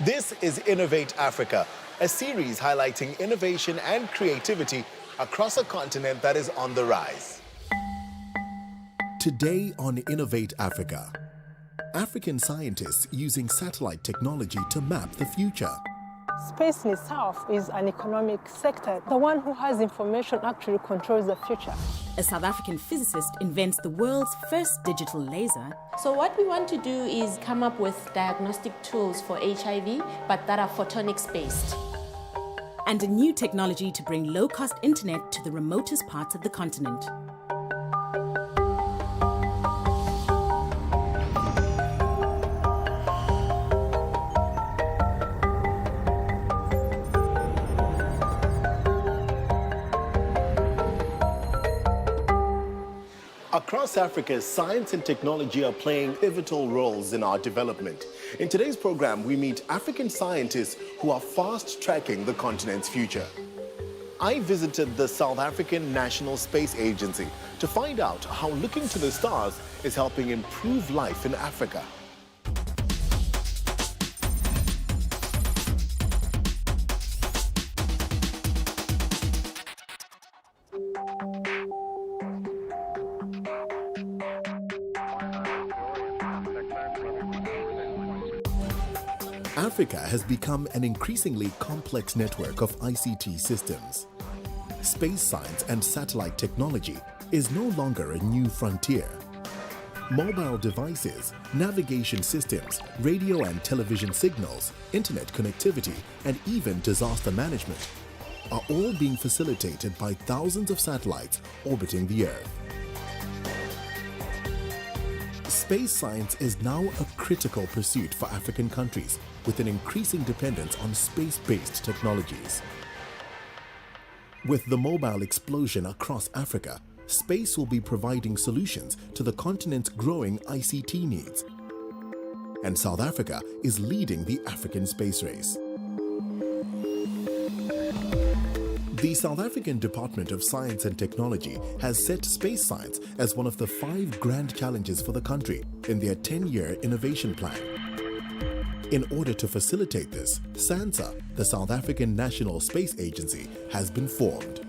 This is Innovate Africa, a series highlighting innovation and creativity across a continent that is on the rise. Today on Innovate Africa, African scientists using satellite technology to map the future. Space in itself is an economic sector. The one who has information actually controls the future. A South African physicist invents the world's first digital laser. So what we want to do is come up with diagnostic tools for HIV, but that are photonics-based. And a new technology to bring low-cost internet to the remotest parts of the continent. Across Africa, science and technology are playing pivotal roles in our development. In today's program, we meet African scientists who are fast-tracking the continent's future. I visited the South African National Space Agency to find out how looking to the stars is helping improve life in Africa. Africa has become an increasingly complex network of ICT systems. Space science and satellite technology is no longer a new frontier. Mobile devices, navigation systems, radio and television signals, internet connectivity, and even disaster management are all being facilitated by thousands of satellites orbiting the Earth. Space science is now a critical pursuit for African countries, with an increasing dependence on space-based technologies. With the mobile explosion across Africa, space will be providing solutions to the continent's growing ICT needs. And South Africa is leading the African space race. The South African Department of Science and Technology has set space science as one of the 5 grand challenges for the country in their 10-year innovation plan. In order to facilitate this, SANSA, the South African National Space Agency, has been formed.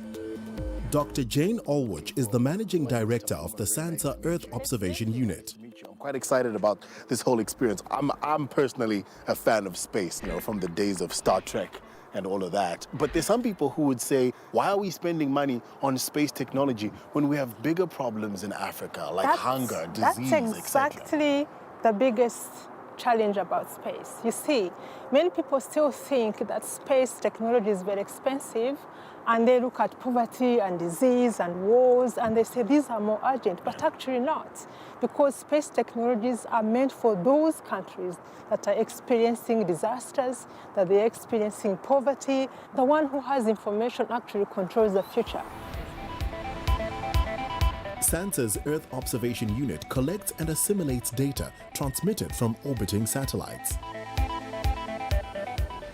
Dr. Jane Allwich is the Managing Director of the SANSA Earth Observation Unit. I'm quite excited about this whole experience. I'm personally a fan of space, from the days of Star Trek and all of that. But there's some people who would say, why are we spending money on space technology when we have bigger problems in Africa, like hunger, disease, etc.? That's exactly the biggest challenge about space. You see, many people still think that space technology is very expensive, and they look at poverty and disease and wars, and they say these are more urgent, but actually not, because space technologies are meant for those countries that are experiencing disasters, that they're experiencing poverty. The one who has information actually controls the future. SANSA's Earth Observation Unit collects and assimilates data transmitted from orbiting satellites.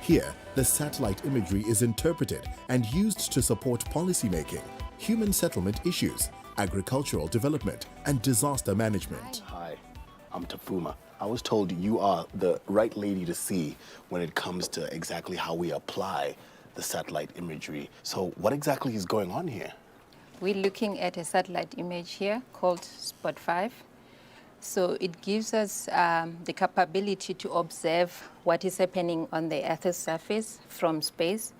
Here, the satellite imagery is interpreted and used to support policymaking, human settlement issues, agricultural development, and disaster management. Hi, I'm Tafuma. I was told you are the right lady to see when it comes to exactly how we apply the satellite imagery. So what exactly is going on here? We're looking at a satellite image here called Spot 5. So it gives us the capability to observe what is happening on the Earth's surface from space,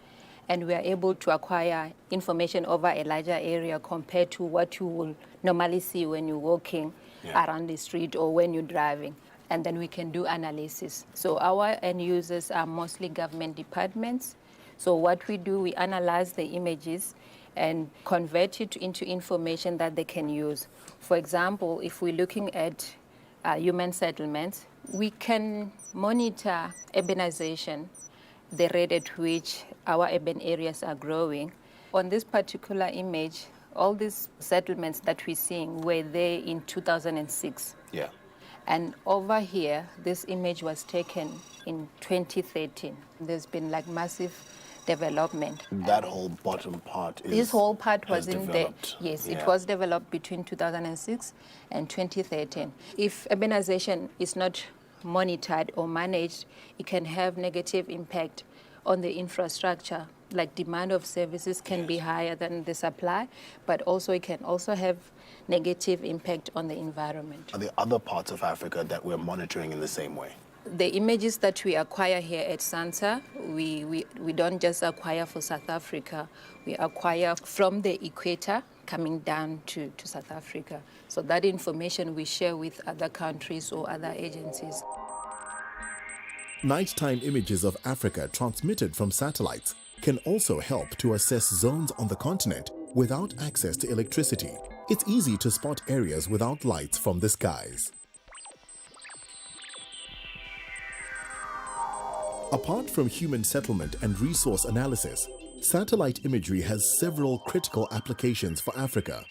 and we are able to acquire information over a larger area compared to what you will normally see when you're walking around the street or when you're driving. And then we can do analysis. So our end users are mostly government departments. So what we do, we analyze the images and convert it into information that they can use. For example, if we're looking at human settlements, we can monitor urbanization, the rate at which our urban areas are growing. On this particular image, all these settlements that we're seeing were there in 2006. Yeah. And over here, this image was taken in 2013. There's been like massive development. That whole bottom part is This whole part was in there. developed. Yes, Yeah. it was developed between 2006 and 2013. If urbanization is not monitored or managed, it can have negative impact on the infrastructure. Like demand of services can be higher than the supply, but also it can also have negative impact on the environment. Are there other parts of Africa that we're monitoring in the same way? The images that we acquire here at SANSA, we don't just acquire for South Africa, we acquire from the equator coming down to South Africa. So that information we share with other countries or other agencies. Nighttime images of Africa transmitted from satellites can also help to assess zones on the continent without access to electricity. It's easy to spot areas without lights from the skies. Apart from human settlement and resource analysis, satellite imagery has several critical applications for Africa.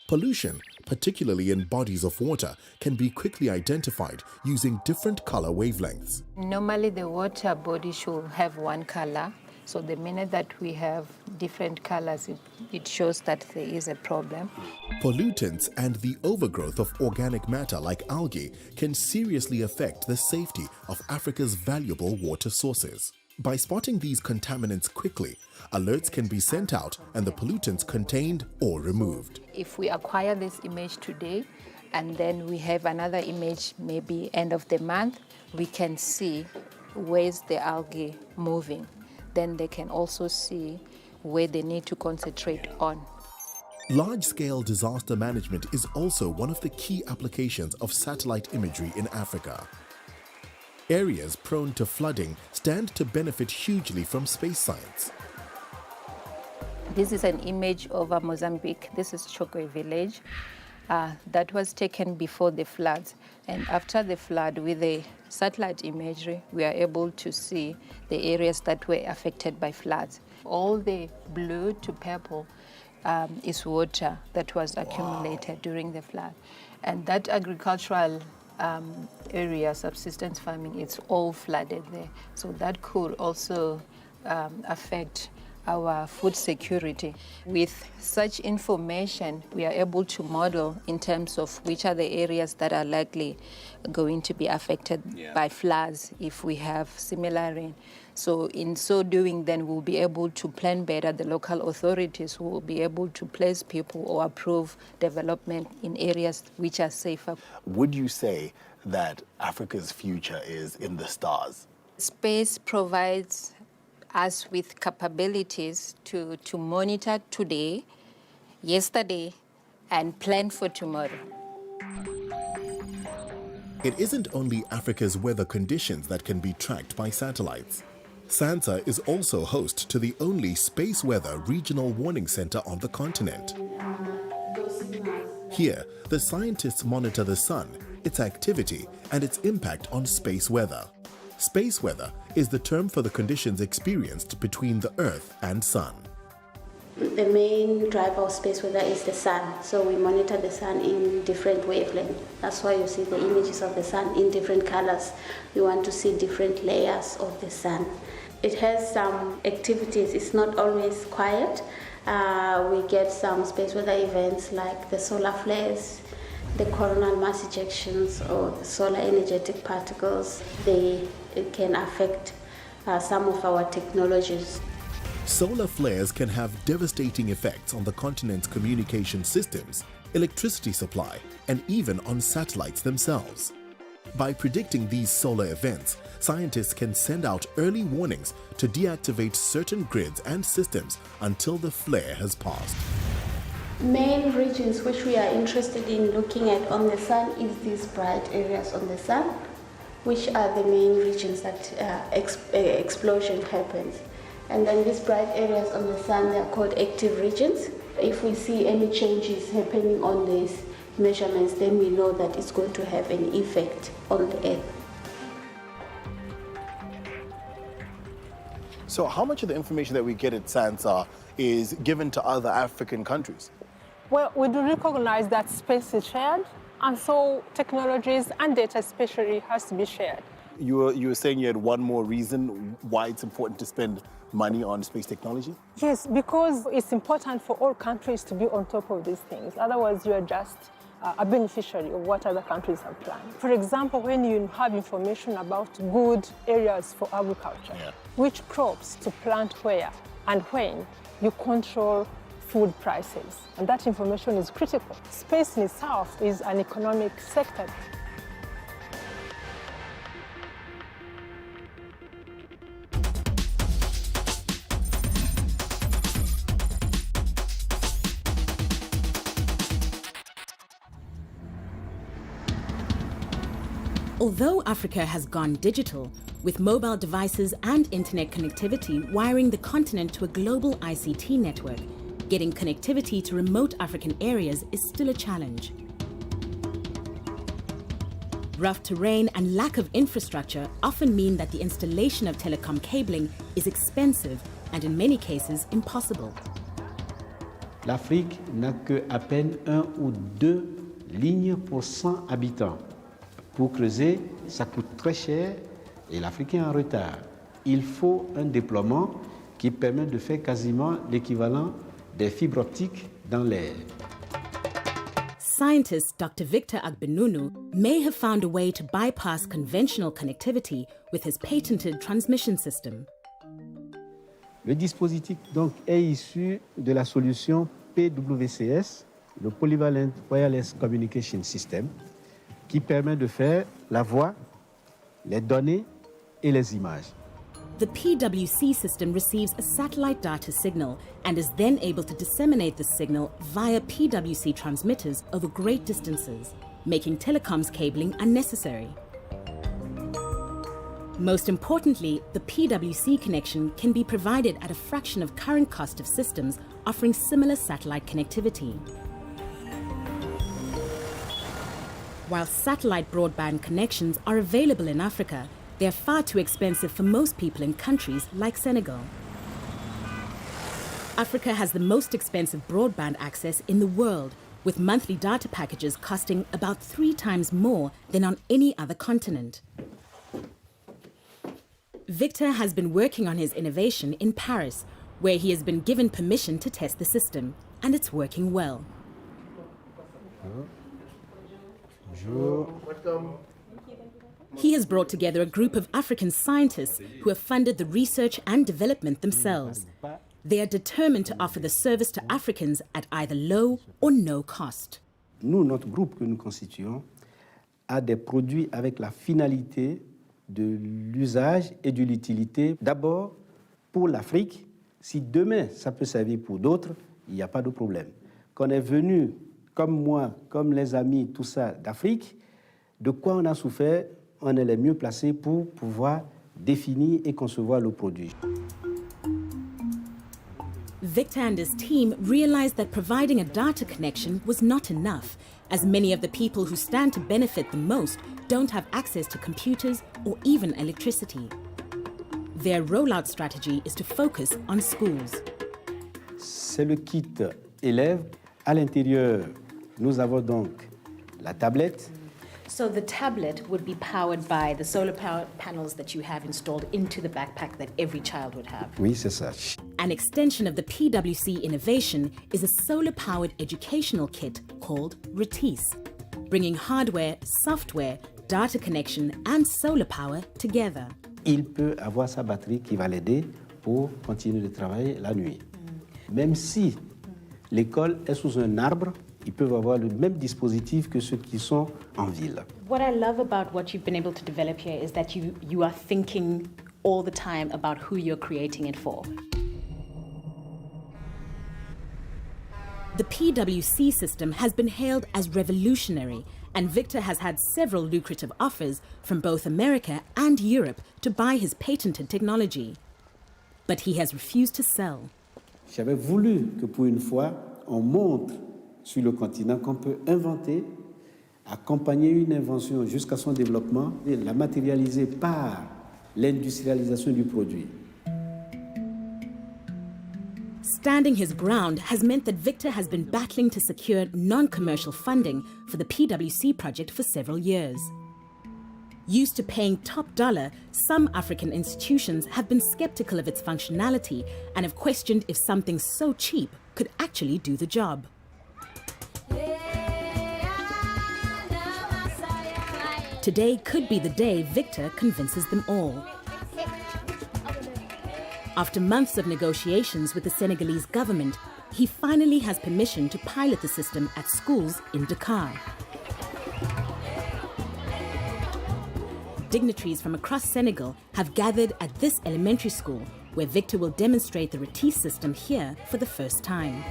Pollution, particularly in bodies of water, can be quickly identified using different color wavelengths. Normally the water body should have one color. So the minute that we have different colors, it shows that there is a problem. Pollutants and the overgrowth of organic matter like algae can seriously affect the safety of Africa's valuable water sources. By spotting these contaminants quickly, alerts can be sent out and the pollutants contained or removed. If we acquire this image today and then we have another image maybe end of the month, we can see where's the algae moving. Then they can also see where they need to concentrate on. Large-scale disaster management is also one of the key applications of satellite imagery in Africa. Areas prone to flooding stand to benefit hugely from space science. This is an image of Mozambique. This is Chokwe village. That was taken before the floods. And after the flood, with the satellite imagery, we are able to see the areas that were affected by floods. All the blue to purple is water that was accumulated during the flood. And that agricultural area, subsistence farming, it's all flooded there. So that could also affect our food security. With such information, we are able to model in terms of which are the areas that are likely going to be affected by floods if we have similar rain. So in so doing, then we'll be able to plan better. The local authorities will be able to place people or approve development in areas which are safer. Would you say that Africa's future is in the stars? Space provides us with capabilities to monitor today, yesterday, and plan for tomorrow. It isn't only Africa's weather conditions that can be tracked by satellites. SANSA is also host to the only space weather regional warning center on the continent. Here, the scientists monitor the sun, its activity, and its impact on space weather. Space weather is the term for the conditions experienced between the Earth and Sun. The main driver of space weather is the sun, so we monitor the sun in different wavelengths. That's why you see the images of the sun in different colors. We want to see different layers of the sun. It has some activities, it's not always quiet. We get some space weather events like the solar flares, the coronal mass ejections, or the solar energetic particles. It can affect some of our technologies. Solar flares can have devastating effects on the continent's communication systems, electricity supply, and even on satellites themselves. By predicting these solar events, scientists can send out early warnings to deactivate certain grids and systems until the flare has passed. Main regions which we are interested in looking at on the sun is these bright areas on the sun, which are the main regions that explosion happens. And then these bright areas on the sun, they are called active regions. If we see any changes happening on these measurements, then we know that it's going to have an effect on the Earth. So how much of the information that we get at SANSA is given to other African countries? Well, we do recognize that space is shared, and so technologies and data especially has to be shared. You were saying you had one more reason why it's important to spend money on space technology? Yes, because it's important for all countries to be on top of these things. Otherwise, you are just a beneficiary of what other countries have planned. For example, when you have information about good areas for agriculture, which crops to plant where and when, you control food prices. And that information is critical. Space in itself is an economic sector. Although Africa has gone digital, with mobile devices and internet connectivity wiring the continent to a global ICT network, getting connectivity to remote African areas is still a challenge. Rough terrain and lack of infrastructure often mean that the installation of telecom cabling is expensive and in many cases impossible. L'Afrique n'a que à peine 1 ou 2 lignes pour 100 habitants. Pour creuser, ça coûte très cher et l'Afrique est en retard. Il faut un déploiement qui permet de faire quasiment l'équivalent des fibres optiques dans l'air. Scientist Dr. Victor Agbenunu may have found a way to bypass conventional connectivity with his patented transmission system. Le dispositif donc est issu de la solution PWCS, le Polyvalent Wireless Communication System, qui permet de faire la voix, les données et les images. The PWC system receives a satellite data signal and is then able to disseminate the signal via PWC transmitters over great distances, making telecoms cabling unnecessary. Most importantly, the PWC connection can be provided at a fraction of current cost of systems offering similar satellite connectivity. While satellite broadband connections are available in Africa, they are far too expensive for most people in countries like Senegal. Africa has the most expensive broadband access in the world, with monthly data packages costing about 3 times more than on any other continent. Victor has been working on his innovation in Paris, where he has been given permission to test the system, and it's working well. He has brought together a group of African scientists who have funded the research and development themselves. They are determined to offer the service to Africans at either low or no cost. Nous, notre groupe que nous constituons, a des produits avec la finalité de l'usage et de l'utilité. D'abord, pour l'Afrique, si demain ça peut servir pour d'autres, il n'y a pas de problème. Qu'on est venu, comme moi, comme les amis, tout ça d'Afrique, de quoi on a souffert, on est les mieux placés pour pouvoir définir et concevoir le produit. Victor and his team realized that providing a data connection was not enough, as many of the people who stand to benefit the most don't have access to computers or even electricity. Their rollout strategy is to focus on schools. C'est le kit élève. À l'intérieur, nous avons donc la tablette. So the tablet would be powered by the solar power panels that you have installed into the backpack that every child would have. Oui, c'est ça. An extension of the PWC innovation is a solar-powered educational kit called RETIS, bringing hardware, software, data connection and solar power together. Il peut avoir sa batterie qui va l'aider pour continuer de travailler la nuit. Même si l'école est sous un arbre, ils peuvent avoir le même dispositif que ceux qui sont en ville. What I love about what you've been able to develop here is that you are thinking all the time about who you're creating it for. The PWC system has been hailed as revolutionary, and Victor has had several lucrative offers from both America and Europe to buy his patented technology. But he has refused to sell. J'avais voulu que pour une fois, on montre sur le continent qu'on peut inventer, accompagner une invention jusqu'à son développement et la matérialiser par l'industrialisation du produit. Standing his ground has meant that Victor has been battling to secure non-commercial funding for the PWC project for several years. Used to paying top dollar, some African institutions have been skeptical of its functionality and have questioned if something so cheap could actually do the job. Today could be the day Victor convinces them all. After months of negotiations with the Senegalese government, he finally has permission to pilot the system at schools in Dakar. Dignitaries from across Senegal have gathered at this elementary school, where Victor will demonstrate the RETIS system here for the first time.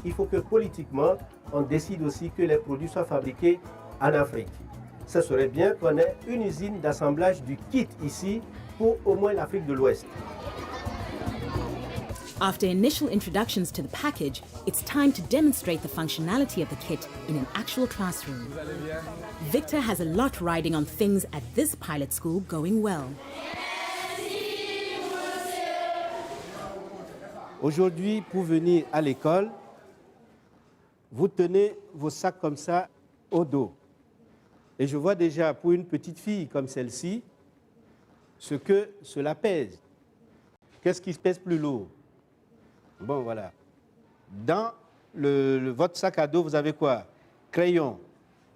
Il faut que politiquement, on décide aussi que les produits soient fabriqués en Afrique. Ce serait bien qu'on ait une usine d'assemblage du kit ici pour au moins l'Afrique de l'Ouest. After initial introductions to the package, it's time to demonstrate the functionality of the kit in an actual classroom. Victor has a lot riding on things at this pilot school going well. Aujourd'hui, pour venir à l'école, vous tenez vos sacs comme ça au dos. Et je vois déjà pour une petite fille comme celle-ci, ce que cela pèse. Qu'est-ce qui pèse plus lourd? Bon, voilà. Dans votre sac à dos, vous avez quoi? Crayon,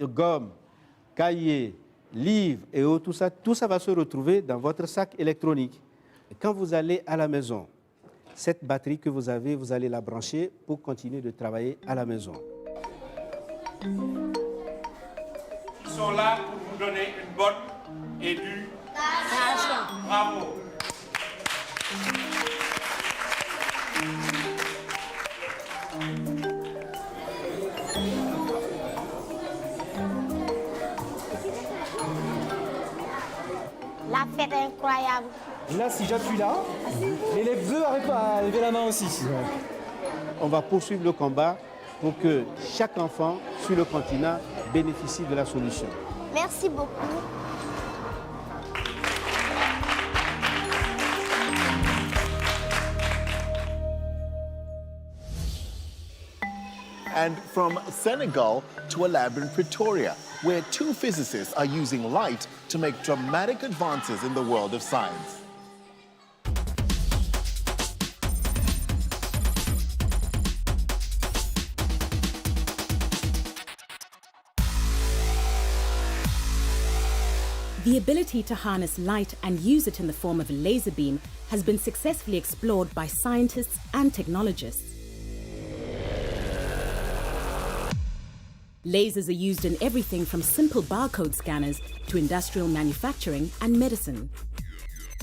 gomme, cahier, livre et tout ça va se retrouver dans votre sac électronique. Et quand vous allez à la maison, cette batterie que vous avez, vous allez la brancher pour continuer de travailler à la maison. Ils sont là pour vous donner une bonne éducation. Bravo. La fête est incroyable. Là, si j'appuie là, l'élève 2 n'arrive pas à lever la main aussi. On va poursuivre le combat pour que chaque enfant sur le continent bénéficie de la solution. Merci beaucoup. And from Senegal to a lab in Pretoria, where two physicists are using light to make dramatic advances in the world of science. The ability to harness light and use it in the form of a laser beam has been successfully explored by scientists and technologists. Lasers are used in everything from simple barcode scanners to industrial manufacturing and medicine.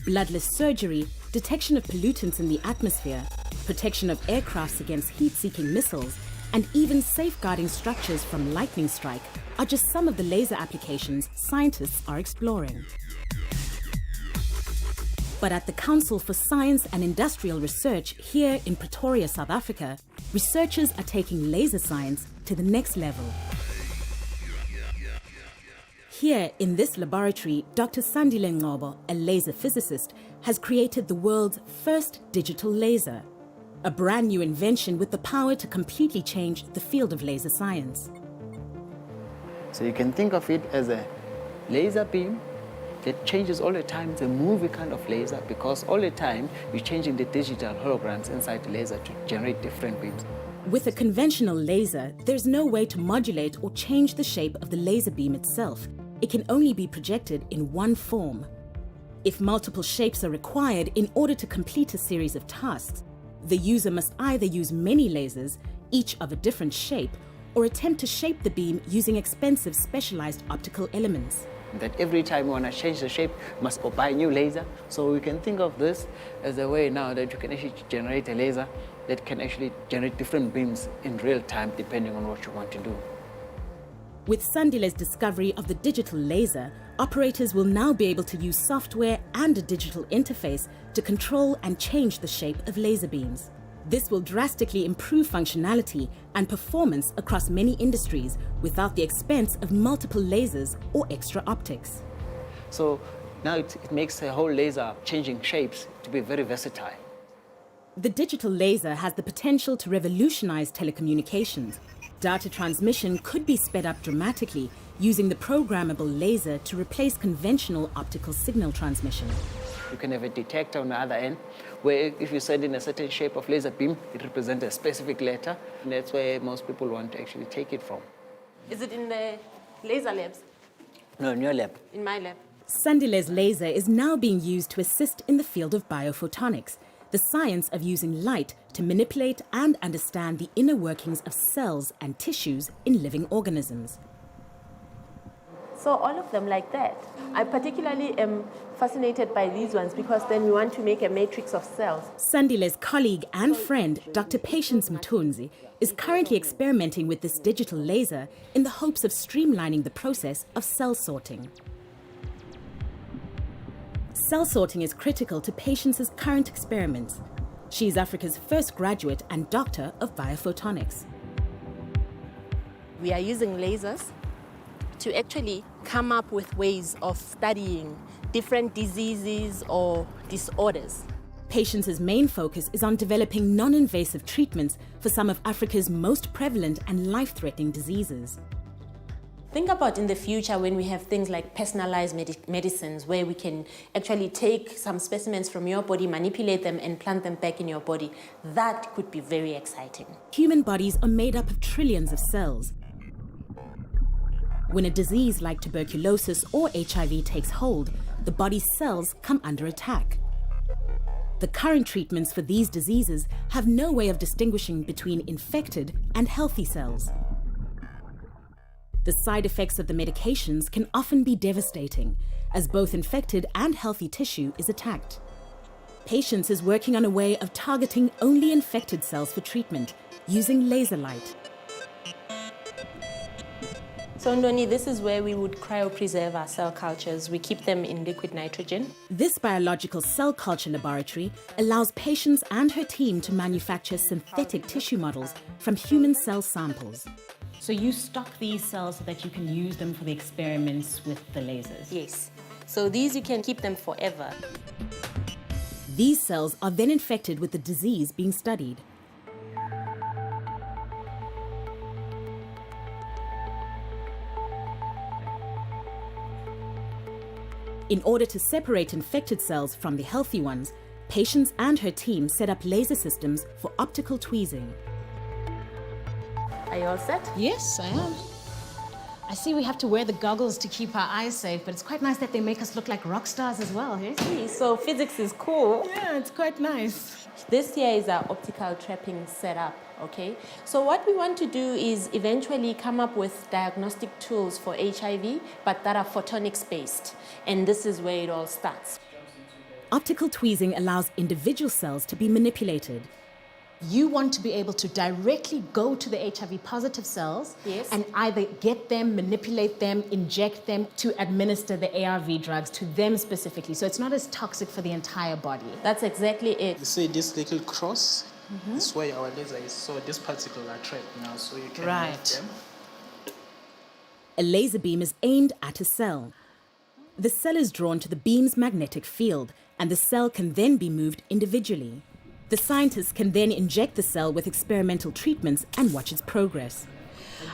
Bloodless surgery, detection of pollutants in the atmosphere, protection of aircrafts against heat-seeking missiles, and even safeguarding structures from lightning strike are just some of the laser applications scientists are exploring. But at the Council for Science and Industrial Research here in Pretoria, South Africa, researchers are taking laser science to the next level. Here in this laboratory, Dr. SANDILE NGCOBO, a laser physicist, has created the world's first digital laser, a brand new invention with the power to completely change the field of laser science. So you can think of it as a laser beam that changes all the time. It's a movie kind of laser because all the time you're changing the digital holograms inside the laser to generate different beams. With a conventional laser, there's no way to modulate or change the shape of the laser beam itself. It can only be projected in one form. If multiple shapes are required in order to complete a series of tasks, the user must either use many lasers, each of a different shape, or attempt to shape the beam using expensive specialized optical elements. That every time you want to change the shape, you must go buy a new laser. So we can think of this as a way now that you can actually generate a laser that can actually generate different beams in real time depending on what you want to do. With SANDILE's discovery of the digital laser, operators will now be able to use software and a digital interface to control and change the shape of laser beams. This will drastically improve functionality and performance across many industries without the expense of multiple lasers or extra optics. So now it makes the whole laser changing shapes to be very versatile. The digital laser has the potential to revolutionize telecommunications. Data transmission could be sped up dramatically using the programmable laser to replace conventional optical signal transmission. You can have a detector on the other end, where if you send in a certain shape of laser beam, it represents a specific letter. And that's where most people want to actually take it from. Is it in the laser labs? No, in your lab. In my lab. Sandile's laser is now being used to assist in the field of biophotonics, the science of using light to manipulate and understand the inner workings of cells and tissues in living organisms. So all of them like that. I particularly am fascinated by these ones because then we want to make a matrix of cells. Sandile's colleague and friend, Dr. Patience MTHUZI, is currently experimenting with this digital laser in the hopes of streamlining the process of cell sorting. Cell sorting is critical to Patience's current experiments. She is Africa's first graduate and doctor of biophotonics. We are using lasers to actually come up with ways of studying different diseases or disorders. Patience's main focus is on developing non-invasive treatments for some of Africa's most prevalent and life-threatening diseases. Think about in the future when we have things like personalized medicines where we can actually take some specimens from your body, manipulate them and plant them back in your body. That could be very exciting. Human bodies are made up of trillions of cells. When a disease like tuberculosis or HIV takes hold, the body's cells come under attack. The current treatments for these diseases have no way of distinguishing between infected and healthy cells. The side effects of the medications can often be devastating, as both infected and healthy tissue is attacked. Patience is working on a way of targeting only infected cells for treatment, using laser light. So NDONI, this is where we would cryopreserve our cell cultures. We keep them in liquid nitrogen. This biological cell culture laboratory allows Patience and her team to manufacture synthetic tissue models from human cell samples. So you stock these cells so that you can use them for the experiments with the lasers? Yes. So these you can keep them forever. These cells are then infected with the disease being studied. In order to separate infected cells from the healthy ones, Patience and her team set up laser systems for optical tweezing. Are you all set? Yes, I am. I see we have to wear the goggles to keep our eyes safe, but it's quite nice that they make us look like rock stars as well, eh? So physics is cool. Yeah, it's quite nice. This here is our optical trapping setup, okay? So what we want to do is eventually come up with diagnostic tools for HIV, but that are photonics-based. And this is where it all starts. Optical tweezing allows individual cells to be manipulated. You want to be able to directly go to the HIV positive cells and either get them, manipulate them, inject them to administer the ARV drugs to them specifically. So it's not as toxic for the entire body. That's exactly it. You see this little cross? This is where our laser is. So this particle are trapped now, so you can move them. A laser beam is aimed at a cell. The cell is drawn to the beam's magnetic field, and the cell can then be moved individually. The scientists can then inject the cell with experimental treatments and watch its progress.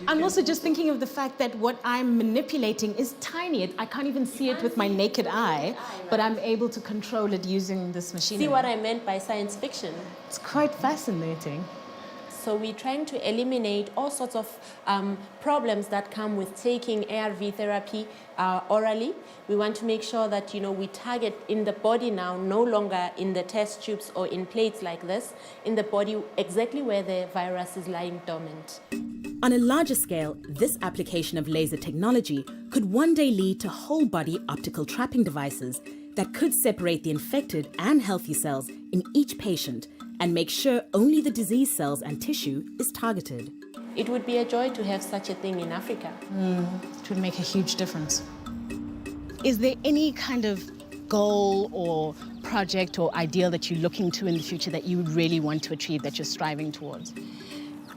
I'm also just thinking of the fact that what I'm manipulating is tiny. I can't even see it with my naked eye, but I'm able to control it using this machine. See what I meant by science fiction? It's quite fascinating. So we're trying to eliminate all sorts of problems that come with taking ARV therapy orally. We want to make sure that, we target in the body now, no longer in the test tubes or in plates like this, in the body exactly where the virus is lying dormant. On a larger scale, this application of laser technology could one day lead to whole-body optical trapping devices that could separate the infected and healthy cells in each patient and make sure only the disease cells and tissue is targeted. It would be a joy to have such a thing in Africa. It would make a huge difference. Is there any kind of goal or project or ideal that you're looking to in the future that you really want to achieve, that you're striving towards?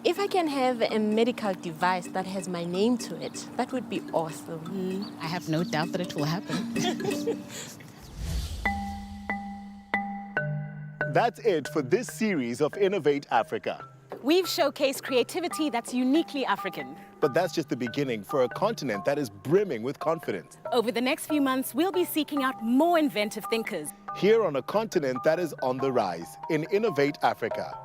If I can have a medical device that has my name to it, that would be awesome. I have no doubt that it will happen. That's it for this series of Innovate Africa. We've showcased creativity that's uniquely African. But that's just the beginning for a continent that is brimming with confidence. Over the next few months, we'll be seeking out more inventive thinkers. here on a continent that is on the rise in Innovate Africa.